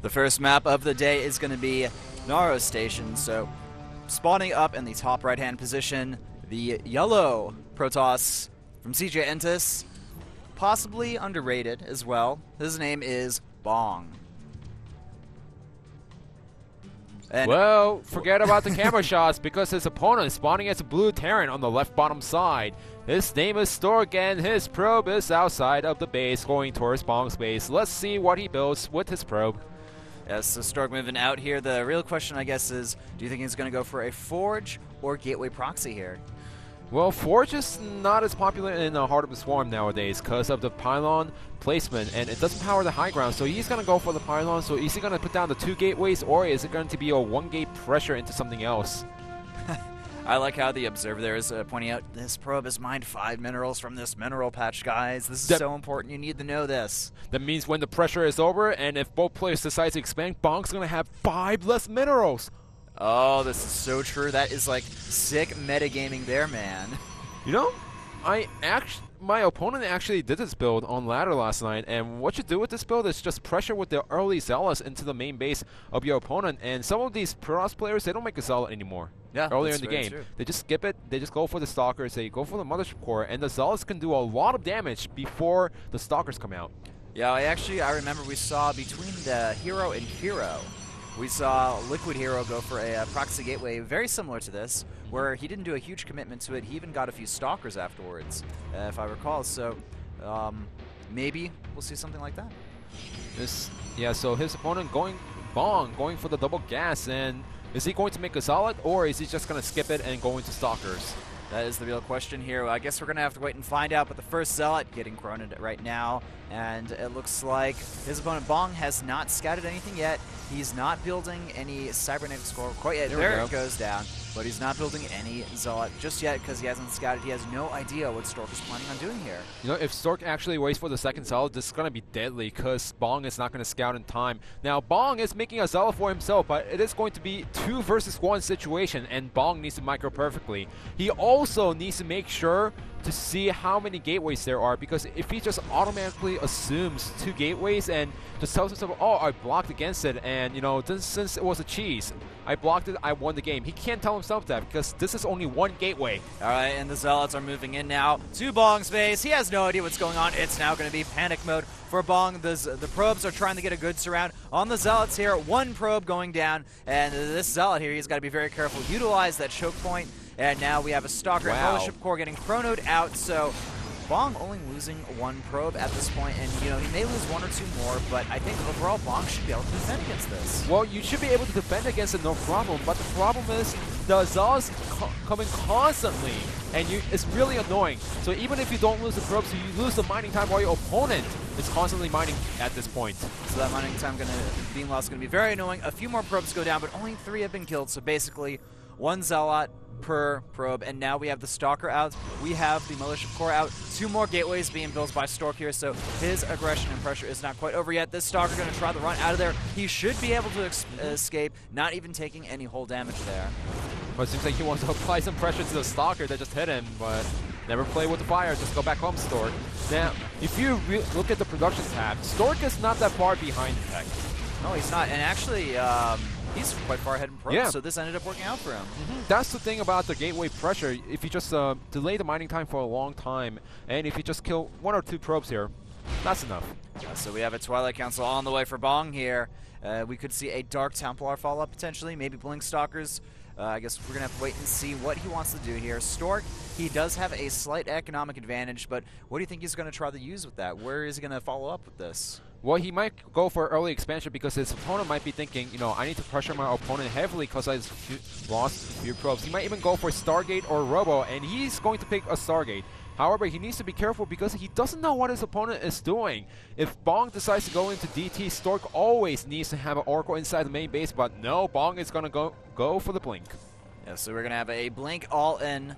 The first map of the day is going to be Naro Station, so spawning up in the top right-hand position, the yellow Protoss from CJ Entis, possibly underrated as well. His name is Bong. And well, forget about the camera shots because his opponent is spawning as a blue Terran on the left bottom side. His name is Stork and his probe is outside of the base going towards Bong's base. Let's see what he builds with his probe. Yes, so Stork moving out here. The real question, I guess, is do you think he's going to go for a Forge or Gateway Proxy here? Well, Forge is not as popular in the Heart of the Swarm nowadays because of the pylon placement, and it doesn't power the high ground, so he's going to go for the pylon. So is he going to put down the 2 gateways, or is it going to be a 1-gate pressure into something else? I like how the observer there is pointing out this probe has mined 5 minerals from this mineral patch, guys. This is so important. You need to know this. That means when the pressure is over, and if both players decide to expand, Bong's going to have 5 less minerals. Oh, this is so true. That is like sick metagaming there, man. You know, my opponent actually did this build on ladder last night, and what you do with this build is just pressure with the early Zealots into the main base of your opponent, and some of these Protoss players, they don't make a Zealot anymore. Yeah, earlier in the game. True. They just skip it, they just go for the Stalkers, they go for the Mothership Core, and the Zealots can do a lot of damage before the Stalkers come out. Yeah, I remember we saw between the Hero and Hero, we saw Liquid Hero go for a proxy gateway very similar to this, where he didn't do a huge commitment to it. He even got a few Stalkers afterwards, if I recall. So maybe we'll see something like that. Yeah, so his opponent Bong going for the double gas, and is he going to make a Zealot, or is he just going to skip it and go into Stalkers? That is the real question here. I guess we're going to have to wait and find out, but the first Zealot getting chroned right now, and it looks like his opponent Bong has not scouted anything yet. He's not building any cybernetic score quite yet. There it goes down. But he's not building any Zealot just yet because he hasn't scouted. He has no idea what Stork is planning on doing here. You know, if Stork actually waits for the second Zealot, this is going to be deadly because Bong is not going to scout in time. Now, Bong is making a Zealot for himself, but it is going to be 2 versus 1 situation, and Bong needs to micro perfectly. He also needs to make sure to see how many gateways there are, because if he just automatically assumes 2 gateways and just tells himself, oh, I blocked against it, and, you know, since it was a cheese, I blocked it, I won the game. He can't tell himself that because this is only 1 gateway. All right, and the Zealots are moving in now to Bong's base. He has no idea what's going on. It's now going to be panic mode for Bong. The probes are trying to get a good surround on the Zealots here. 1 probe going down, and this Zealot here, he's got to be very careful. Utilize that choke point, and now we have a Stalker and Mothership Core getting chronoed out, so Bong only losing 1 probe at this point, and you know, he may lose 1 or 2 more, but I think overall Bong should be able to defend against this. Well, you should be able to defend against it, no problem, but the problem is the Zealots coming constantly, and it's really annoying. So even if you don't lose the probes, you lose the mining time while your opponent is constantly mining at this point. So that mining time being lost is going to be very annoying. A few more probes go down, but only 3 have been killed, so basically 1 Zealot per probe, and now we have the Stalker out, we have the Mothership Core out, 2 more gateways being built by Stork here, so his aggression and pressure is not quite over yet. This Stalker going to try the run out of there. He should be able to escape, not even taking any hull damage there. But it seems like he wants to apply some pressure to the Stalker that just hit him, but never play with the fire, just go back home, Stork. Now, if you look at the production tab, Stork is not that far behind Tech. No, he's not, and actually, he's quite far ahead in probes, so this ended up working out for him. That's the thing about the gateway pressure. If you just delay the mining time for a long time, and if you just kill 1 or 2 probes here, that's enough. So we have a Twilight Council on the way for Bong here. We could see a Dark Templar follow-up potentially, maybe Blink Stalkers. I guess we're going to have to wait and see what he wants to do here. Stork, he does have a slight economic advantage, but what do you think he's going to try to use with that? Where is he going to follow up with this? Well, he might go for early expansion because his opponent might be thinking, you know, I need to pressure my opponent heavily because I lost a few probes. He might even go for Stargate or Robo, and he's going to pick a Stargate. However, he needs to be careful because he doesn't know what his opponent is doing. If Bong decides to go into DT, Stork always needs to have an Oracle inside the main base, but no, Bong is going to go for the Blink. Yeah, so we're going to have a Blink all-in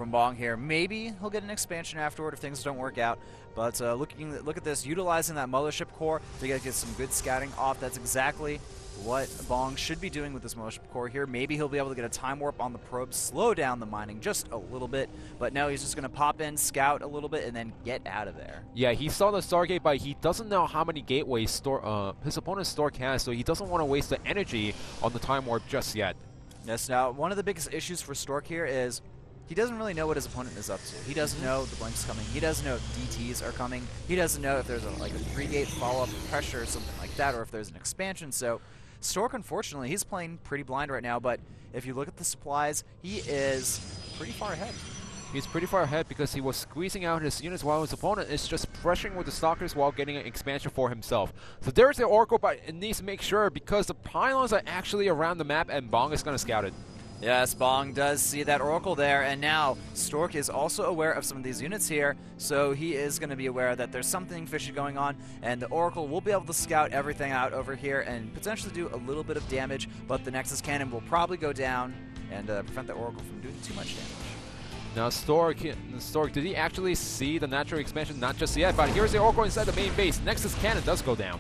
from Bong here. Maybe he'll get an expansion afterward if things don't work out. But look at this, utilizing that Mothership Core to get some good scouting off. That's exactly what Bong should be doing with this Mothership Core here. Maybe he'll be able to get a time warp on the probe, slow down the mining just a little bit. But no, he's just going to pop in, scout a little bit, and then get out of there. Yeah, he saw the Stargate, but he doesn't know how many gateways his opponent Stork has, so he doesn't want to waste the energy on the time warp just yet. Yes, now, one of the biggest issues for Stork here is he doesn't really know what his opponent is up to. He doesn't know the blink's coming. He doesn't know if DTs are coming. He doesn't know if there's a 3-gate follow-up pressure or something like that, or if there's an expansion. So Stork, unfortunately, he's playing pretty blind right now, but if you look at the supplies, he is pretty far ahead. He's pretty far ahead because he was squeezing out his units while his opponent is just pressuring with the Stalkers while getting an expansion for himself. So there's the Oracle, but it needs to make sure because the pylons are actually around the map and Bong is going to scout it. Yes, Bong does see that Oracle there, and now Stork is also aware of some of these units here, so he is going to be aware that there's something fishy going on, and the Oracle will be able to scout everything out over here and potentially do a little bit of damage, but the Nexus Cannon will probably go down and prevent the Oracle from doing too much damage. Now Stork, did he actually see the natural expansion? Not just yet, but here's the Oracle inside the main base. Nexus Cannon does go down.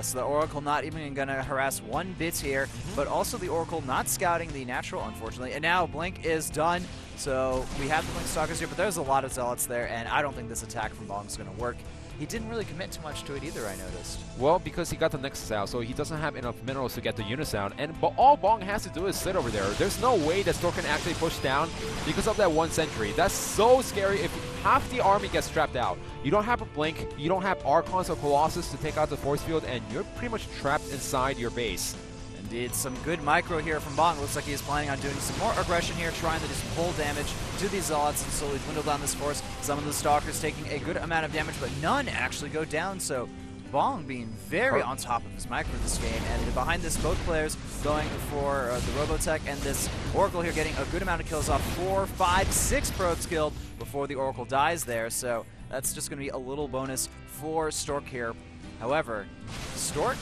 So the Oracle not even going to harass one bit here, but also the Oracle not scouting the natural, unfortunately. And now Blink is done, so we have the Blink Stalkers here, but there's a lot of Zealots there, and I don't think this attack from Bong is going to work. He didn't really commit too much to it either, I noticed. Well, because he got the Nexus out, so he doesn't have enough minerals to get the units out. But all Bong has to do is sit over there. There's no way that Stork can actually push down because of that 1 sentry. That's so scary if half the army gets trapped out. You don't have a Blink, you don't have Archons or Colossus to take out the force field, and you're pretty much trapped inside your base. Indeed, some good micro here from Bong. Looks like he's planning on doing some more aggression here, trying to do some pull damage to these Zealots and slowly dwindle down this force. Some of the Stalkers taking a good amount of damage, but none actually go down, so Bong being very on top of his micro this game, and behind this, both players going for the Robotech, and this Oracle here getting a good amount of kills off. 4, 5, 6 probes killed before the Oracle dies there, so that's just going to be a little bonus for Stork here. However, Stork,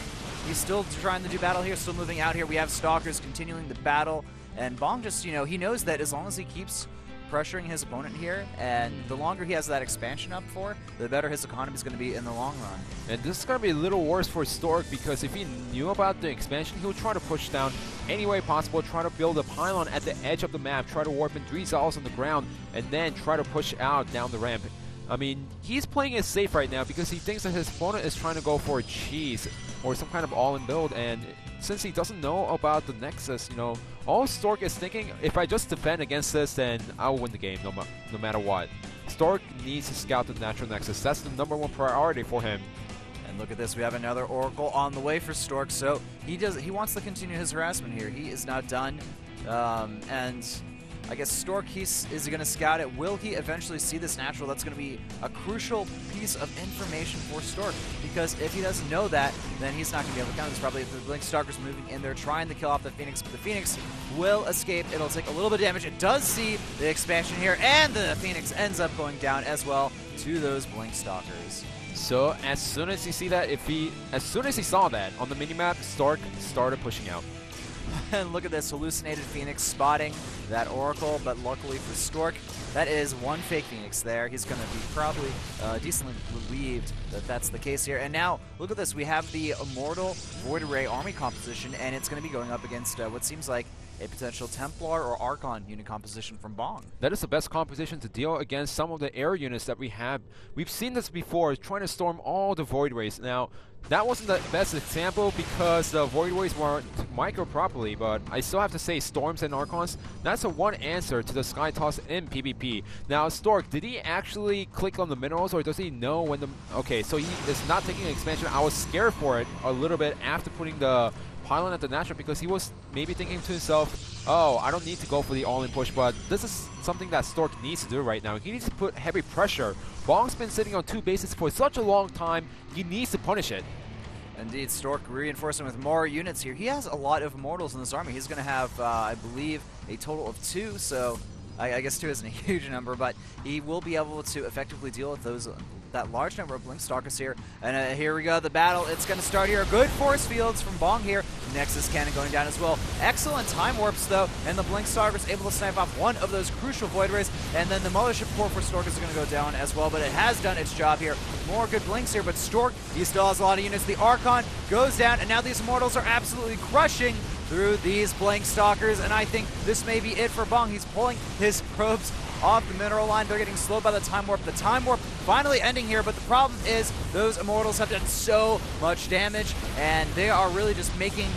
he's still trying to do battle here, still moving out here. We have Stalkers continuing the battle, and Bong just, he knows that as long as he keeps pressuring his opponent here, and the longer he has that expansion up for, the better his economy is going to be in the long run. And this is going to be a little worse for Stork because if he knew about the expansion, he would try to push down any way possible, try to build a pylon at the edge of the map, try to warp in 3 Zealots on the ground, and then try to push out down the ramp. I mean, he's playing it safe right now because he thinks that his opponent is trying to go for a cheese or some kind of all-in build, and since he doesn't know about the Nexus, all Stork is thinking, if I just defend against this, then I'll win the game no matter what. Stork needs to scout the natural Nexus. That's the #1 priority for him. And look at this, we have another Oracle on the way for Stork, so he wants to continue his harassment here. He is now done, and I guess Stork, is he going to scout it? Will he eventually see this natural? That's going to be a crucial piece of information for Stork, because if he doesn't know that, then he's not going to be able to count this. Probably the Blink Stalker's moving in there, trying to kill off the Phoenix, but the Phoenix will escape. It'll take a little bit of damage. It does see the expansion here, and the Phoenix ends up going down as well to those Blink Stalkers. So as soon as he saw that on the minimap, Stork started pushing out. And look at this, hallucinated Phoenix spotting that Oracle, but luckily for Stork, that is one fake Phoenix there. He's going to be probably decently relieved that that's the case here. And now, look at this, we have the Immortal Void Array army composition, and it's going to be going up against what seems like a potential Templar or Archon unit composition from Bong. That is the best composition to deal against some of the air units that we have. We've seen this before, trying to storm all the Void Rays. Now, that wasn't the best example because the Void Rays weren't micro properly, but I still have to say Storms and Archons, that's the one answer to the Sky Toss in PvP. Now, Stork, did he actually click on the minerals, or does he know when the... Okay, so he is not taking an expansion. I was scared for it a little bit after putting the pylon at the natural because he was maybe thinking to himself, oh, I don't need to go for the all-in push, but this is something that Stork needs to do right now. He needs to put heavy pressure. Bong's been sitting on 2 bases for such a long time, he needs to punish it. Indeed, Stork reinforcing with more units here. He has a lot of Immortals in this army. He's going to have, I believe, a total of 2, so I guess 2 isn't a huge number, but he will be able to effectively deal with those that large number of Blink Stalkers here. And here we go, the battle. It's going to start here. Good force fields from Bong here. Nexus Cannon going down as well. Excellent time warps, though, and the Blink Stalkers able to snipe off one of those crucial Void Rays. And then the Mothership Core for Stork is going to go down as well, but it has done its job here. More good Blinks here, but Stork, he still has a lot of units. The Archon goes down, and now these Immortals are absolutely crushing through these Blink Stalkers, and I think this may be it for Bong. He's pulling his probes off the mineral line. They're getting slowed by the time warp. The time warp finally ending here, but the problem is those Immortals have done so much damage, and they are really just making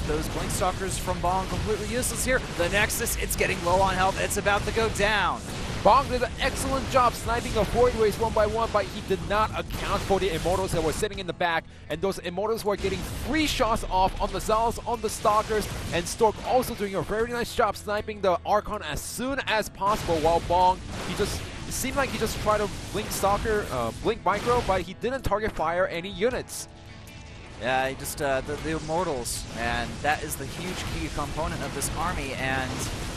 those Blink Stalkers from Bong completely useless here. The Nexus, it's getting low on health. It's about to go down. Bong did an excellent job sniping the Void Rays one by one, but he did not account for the Immortals that were sitting in the back, and those Immortals were getting free shots off on the Zealots, on the Stalkers, and Stork also doing a very nice job sniping the Archon as soon as possible, while Bong, it seemed like he just tried to Blink Stalker, Blink Micro, but he didn't target fire any units. Yeah, he just, the Immortals, and that is the huge key component of this army, and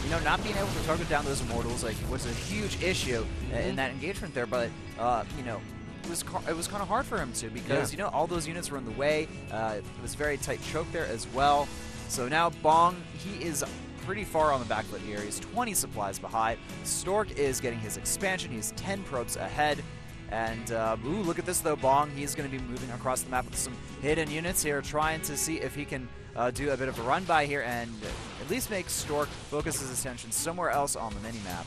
you know, not being able to target down those Immortals was a huge issue in that engagement there, but you know, it was kind of hard for him to, because you know, all those units were in the way. It was a very tight choke there as well. So now Bong, he is pretty far on the back foot here. He's 20 supplies behind. Stork is getting his expansion. He's 10 probes ahead. And, ooh, look at this, though, Bong. He's going to be moving across the map with some hidden units here, trying to see if he can do a bit of a run-by here and at least make Stork focus his attention somewhere else on the mini-map.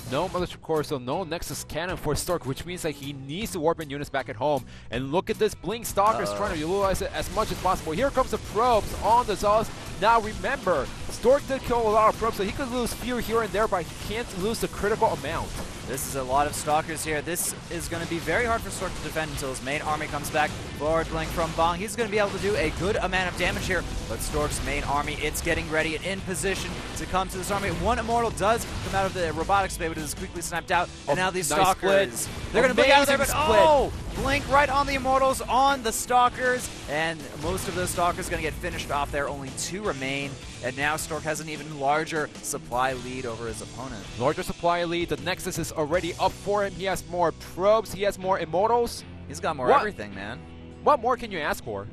No Mothership Core, so no Nexus Cannon for Stork, which means that he needs to warp in units back at home. And look at this Blink Stalkers trying to utilize it as much as possible. Here comes the probes on the Zealots. Now remember, Stork did kill a lot of probes, so he could lose few here and there, but he can't lose the critical amount. This is a lot of Stalkers here. This is going to be very hard for Stork to defend until his main army comes back. Forward Blink from Bong. He's going to be able to do a good amount of damage here, but Stork's main army, it's getting ready and in position to come to this army. One Immortal does come out of the robotics bay, but it is quickly sniped out. And now these nice Stalkers, split. they're going to blink out of there, but Split. oh! Blink right on the Immortals, on the Stalkers, and most of those Stalkers going to get finished off there. Only 2 remain, and now Stork has an even larger supply lead over his opponent. Larger supply lead. The Nexus is already up for him. He has more probes. He has more Immortals. He's got more everything, man. What more can you ask for?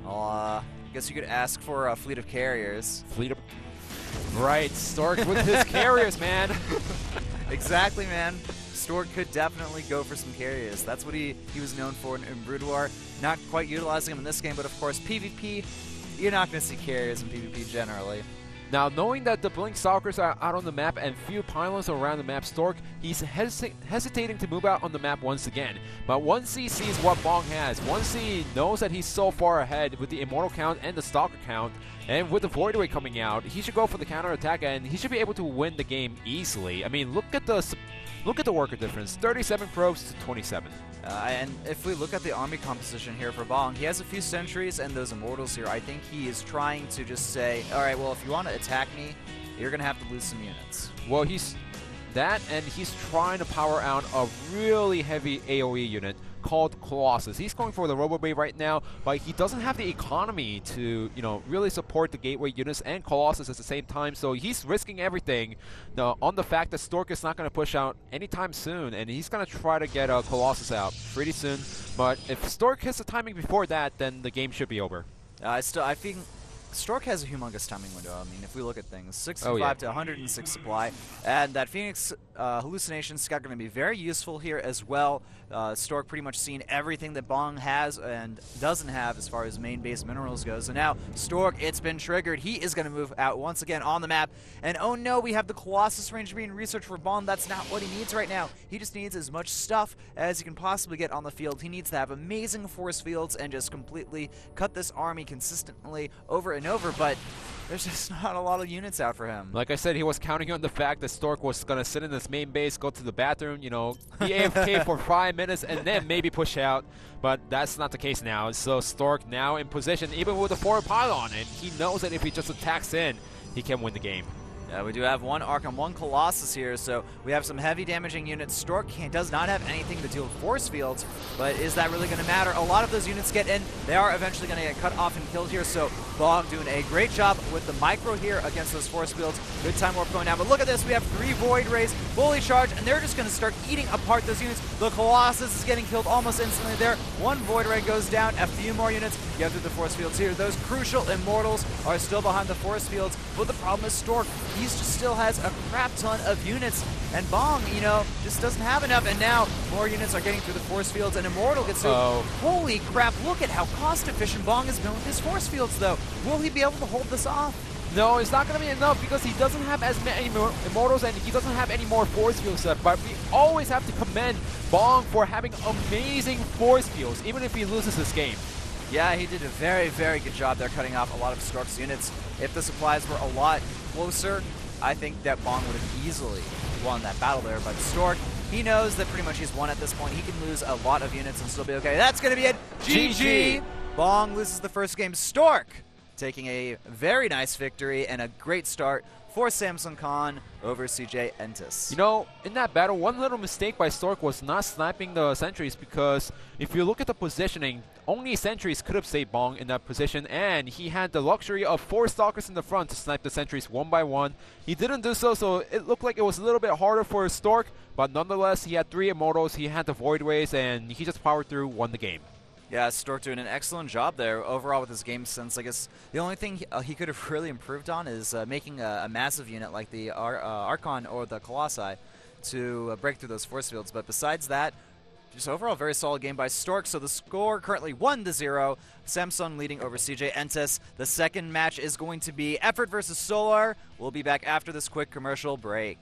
I guess you could ask for a fleet of carriers. Right, Stork with his carriers, man. Exactly, man. Stork could definitely go for some carriers. That's what he was known for in Brood War. Not quite utilizing him in this game, but of course, PvP, you're not going to see carriers in PvP generally. Now, knowing that the Blink Stalkers are out on the map and few pylons around the map, Stork, he's hesitating to move out on the map once again. But once he sees what Bong has, once he knows that he's so far ahead with the Immortal count and the Stalker count, and with the Void Ray coming out, he should go for the counter-attack, and he should be able to win the game easily. I mean, look at the worker difference, 37 probes to 27. And if we look at the army composition here for Bong, he has a few sentries and those Immortals here. I think he is trying to just say, all right, well, if you want to attack me, you're going to have to lose some units. Well, he's trying to power out a really heavy AoE unit called Colossus. He's going for the Robo Bay right now, but he doesn't have the economy to, you know, really support the Gateway units and Colossus at the same time, so he's risking everything on the fact that Stork is not going to push out anytime soon, and he's going to try to get Colossus out pretty soon, but if Stork hits the timing before that, then the game should be over. I think Stork has a humongous timing window. I mean, if we look at things, 65 to 106 supply, and that Phoenix hallucination scout going to be very useful here as well. Stork pretty much seen everything that Bong has and doesn't have as far as main base minerals goes. So now Stork, it's been triggered. He is going to move out once again on the map. And oh no, we have the Colossus range being researched for Bong. That's not what he needs right now. He just needs as much stuff as he can possibly get on the field. He needs to have amazing force fields and just completely cut this army consistently over and over, but there's just not a lot of units out for him. Like I said, he was counting on the fact that Stork was going to sit in his main base, go to the bathroom, you know, be AFK for 5 minutes, and then maybe push out. But that's not the case now. So Stork now in position, even with a forward pylon, and he knows that if he just attacks in, he can win the game. Yeah, we do have one Archon, one Colossus here, so we have some heavy damaging units. Stork does not have anything to deal with force fields, but is that really going to matter? A lot of those units get in. They are eventually going to get cut off and killed here, so Bong doing a great job with the micro here against those force fields. Good time warp going down, but look at this. We have 3 Void Rays fully charged, and they're just going to start eating apart those units. The Colossus is getting killed almost instantly there. 1 Void Ray goes down, a few more units get through the force fields here. Those crucial Immortals are still behind the force fields, but the problem is Stork. He just still has a crap ton of units, and Bong, you know, just doesn't have enough, and now more units are getting through the force fields, and Immortal gets through. Holy crap, look at how cost-efficient Bong has been with his force fields, though. Will he be able to hold this off? No, it's not going to be enough because he doesn't have as many more Immortals and he doesn't have any more force fields left, but we always have to commend Bong for having amazing force fields, even if he loses this game. Yeah, he did a very, very good job there cutting off a lot of Stork's units. If the supplies were a lot closer, I think that Bong would have easily won that battle there. But Stork, he knows that pretty much he's won at this point. He can lose a lot of units and still be okay. That's going to be it. GG! Bong loses the first game. Stork taking a very nice victory and a great start for Samsung Khan over CJ Entis. You know, in that battle, one little mistake by Stork was not sniping the sentries, because if you look at the positioning, only sentries could have saved Bong in that position, and he had the luxury of 4 stalkers in the front to snipe the sentries one by one. He didn't do so, so it looked like it was a little bit harder for Stork, but nonetheless, he had 3 Immortals, he had the Void Rays, and he just powered through, won the game. Yeah, Stork doing an excellent job there overall with his game sense. I guess the only thing he could have really improved on is making a massive unit like the Archon or the Colossi to break through those force fields. But besides that, just overall very solid game by Stork. So the score currently 1-0. Samsung leading over CJ Entis. The second match is going to be Effort versus Solar. We'll be back after this quick commercial break.